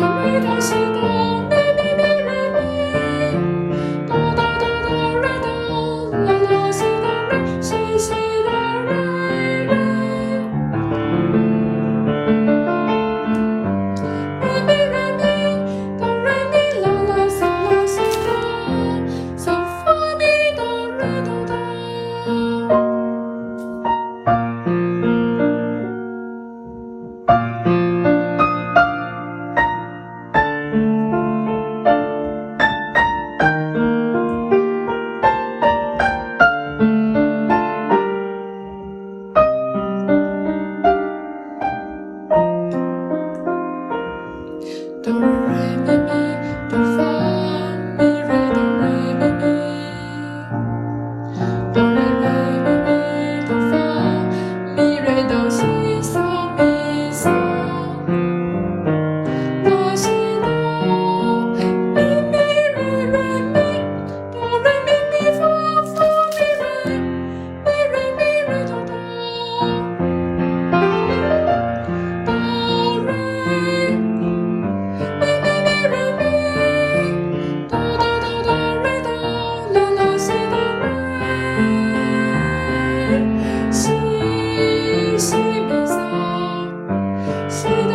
咪哆西哆咪咪咪来咪，哆哆哆哆来哆，啦啦西哆来西西哆来来，来咪来咪，哆来咪啦啦嗦啦西哆，嗦发咪哆来哆哆。哆来咪咪，哆发咪来哆来咪咪，哆来来咪咪，哆发咪来哆西嗦咪嗦，哆西哆咪咪来来咪，哆来咪咪发发咪来咪来哆哆，哆来。西西咪嗦，西哆。